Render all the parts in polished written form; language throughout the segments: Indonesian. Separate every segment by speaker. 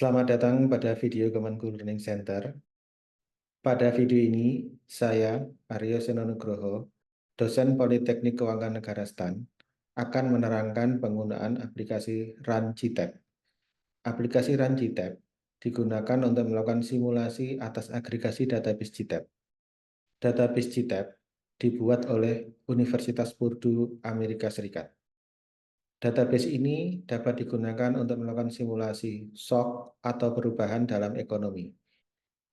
Speaker 1: Selamat datang pada video Kemenku Learning Center. Pada video ini, saya, Aryo Senonugroho, dosen Politeknik Keuangan Negara STAN, akan menerangkan penggunaan aplikasi Run GTAP. Aplikasi Run GTAP digunakan untuk melakukan simulasi atas agregasi database GTAP. Database GTAP dibuat oleh Universitas Purdue, Amerika Serikat. Database ini dapat digunakan untuk melakukan simulasi shock atau perubahan dalam ekonomi,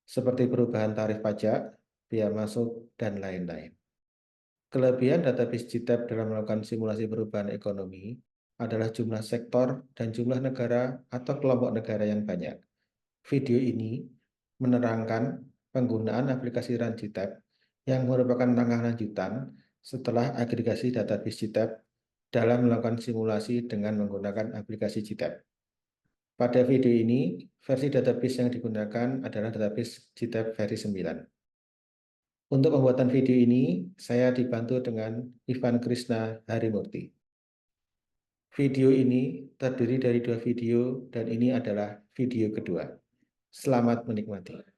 Speaker 1: seperti perubahan tarif pajak, biaya masuk, dan lain-lain. Kelebihan database GTAP dalam melakukan simulasi perubahan ekonomi adalah jumlah sektor dan jumlah negara atau kelompok negara yang banyak. Video ini menerangkan penggunaan aplikasi Run GTAP yang merupakan langkah lanjutan setelah agregasi database GTAP dalam melakukan simulasi dengan menggunakan aplikasi GTAP. Pada video ini, versi database yang digunakan adalah database GTAP versi 9. Untuk pembuatan video ini, saya dibantu dengan Ivan Krishna Harimurti. Video ini terdiri dari 2 video dan ini adalah video kedua. Selamat menikmati.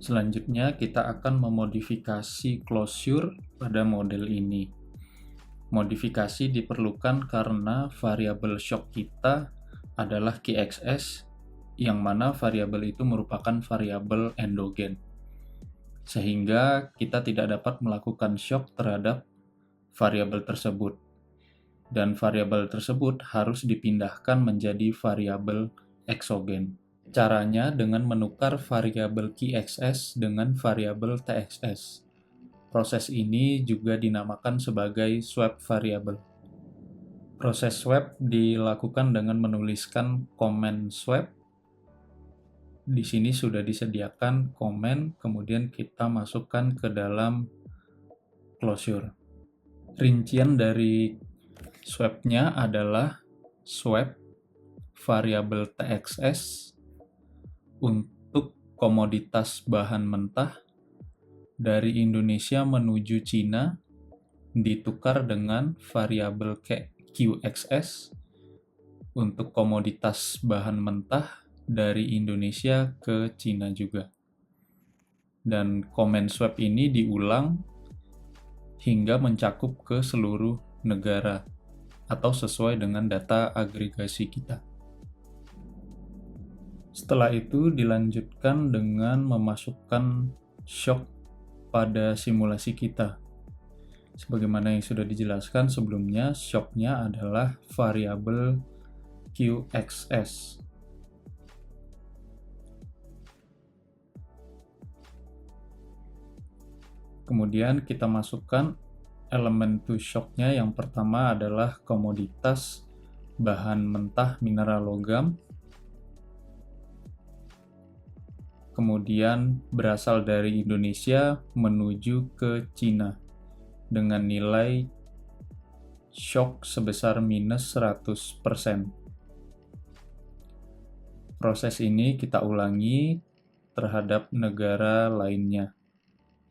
Speaker 2: Selanjutnya kita akan memodifikasi closure pada model ini. Modifikasi diperlukan karena variabel shock kita adalah QXS, yang mana variabel itu merupakan variabel endogen. Sehingga kita tidak dapat melakukan shock terhadap variabel tersebut. Dan variabel tersebut harus dipindahkan menjadi variabel eksogen. Caranya dengan menukar variabel QXS dengan variabel TXS. Proses ini juga dinamakan sebagai swap variabel. Proses swap dilakukan dengan menuliskan comment swap. Di sini sudah disediakan comment, kemudian kita masukkan ke dalam closure. Rincian dari swap-nya adalah swap variabel TXS untuk komoditas bahan mentah dari Indonesia menuju Cina ditukar dengan variabel QXS untuk komoditas bahan mentah dari Indonesia ke Cina juga. Dan comment swap ini diulang hingga mencakup ke seluruh negara atau sesuai dengan data agregasi kita. Setelah itu dilanjutkan dengan memasukkan shock pada simulasi kita. Sebagaimana yang sudah dijelaskan sebelumnya, shock-nya adalah variabel QXS. Kemudian kita masukkan elemen to shock-nya. Yang pertama adalah komoditas bahan mentah mineral logam. Kemudian berasal dari Indonesia menuju ke Cina dengan nilai shock sebesar minus 100%. Proses ini kita ulangi terhadap negara lainnya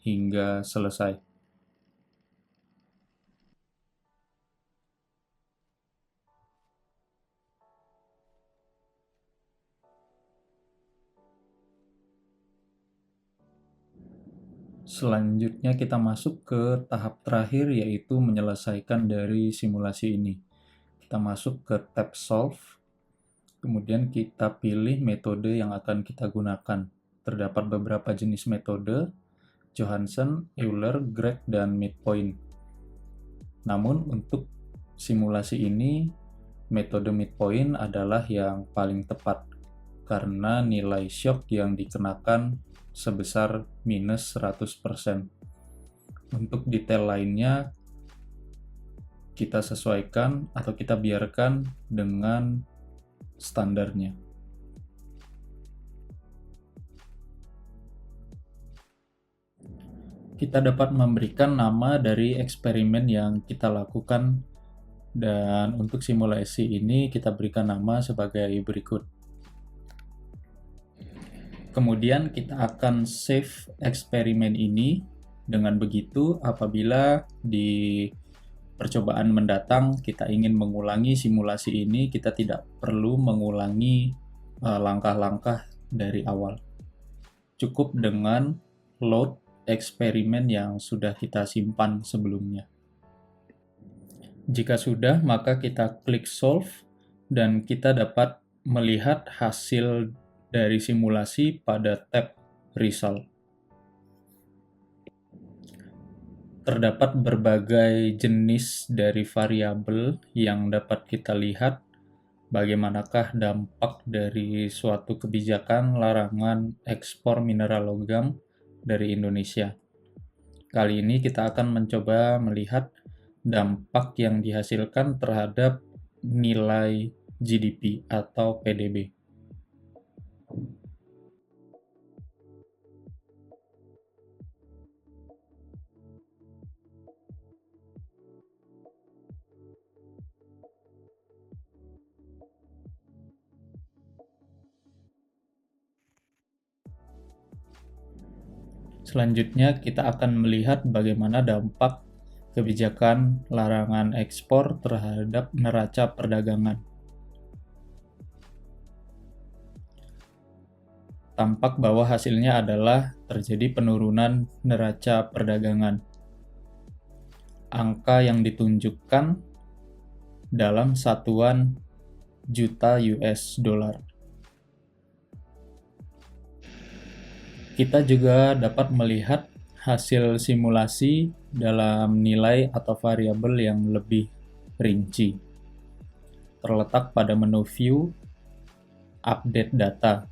Speaker 2: hingga selesai. Selanjutnya kita masuk ke tahap terakhir, yaitu menyelesaikan dari simulasi ini. Kita masuk ke tab Solve, kemudian kita pilih metode yang akan kita gunakan. Terdapat beberapa jenis metode, Johansson, Euler, Greg, dan midpoint. Namun untuk simulasi ini, metode midpoint adalah yang paling tepat karena nilai shock yang dikenakan sebesar minus 100%. Untuk detail lainnya, kita sesuaikan atau kita biarkan dengan standarnya. Kita dapat memberikan nama dari eksperimen yang kita lakukan, dan untuk simulasi ini kita berikan nama sebagai berikut. Kemudian kita akan save eksperimen ini. Dengan begitu, apabila di percobaan mendatang kita ingin mengulangi simulasi ini, kita tidak perlu mengulangi langkah-langkah dari awal. Cukup dengan load eksperimen yang sudah kita simpan sebelumnya. Jika sudah, maka kita klik solve dan kita dapat melihat hasil dari simulasi pada tab result. Terdapat berbagai jenis dari variabel yang dapat kita lihat bagaimanakah dampak dari suatu kebijakan larangan ekspor mineral logam dari Indonesia. Kali ini kita akan mencoba melihat dampak yang dihasilkan terhadap nilai GDP atau PDB. Selanjutnya, kita akan melihat bagaimana dampak kebijakan larangan ekspor terhadap neraca perdagangan. Tampak bahwa hasilnya adalah terjadi penurunan neraca perdagangan. Angka yang ditunjukkan dalam satuan juta US dollar. Kita juga dapat melihat hasil simulasi dalam nilai atau variabel yang lebih rinci. Terletak pada menu View, Update Data.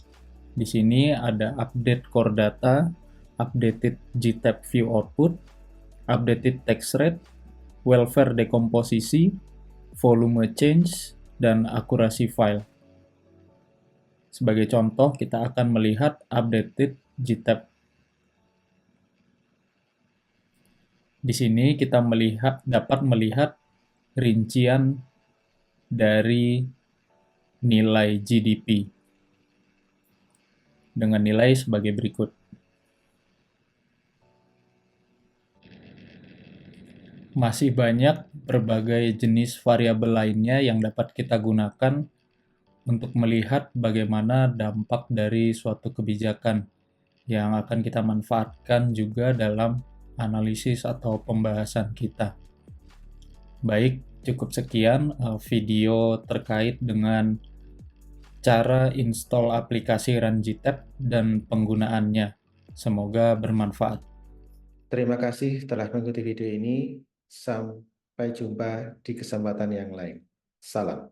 Speaker 2: Di sini ada Update Core Data, Updated GTAP View Output, Updated Tax Rate, Welfare Decomposisi, Volume Change, dan Akurasi File. Sebagai contoh, kita akan melihat Updated GTAP. Di sini kita dapat melihat rincian dari nilai GDP dengan nilai sebagai berikut. Masih banyak berbagai jenis variabel lainnya yang dapat kita gunakan untuk melihat bagaimana dampak dari suatu kebijakan yang akan kita manfaatkan juga dalam analisis atau pembahasan kita. Baik, cukup sekian video terkait dengan cara install aplikasi Run GTAP dan penggunaannya. Semoga bermanfaat.
Speaker 1: Terima kasih telah mengikuti video ini. Sampai jumpa di kesempatan yang lain. Salam.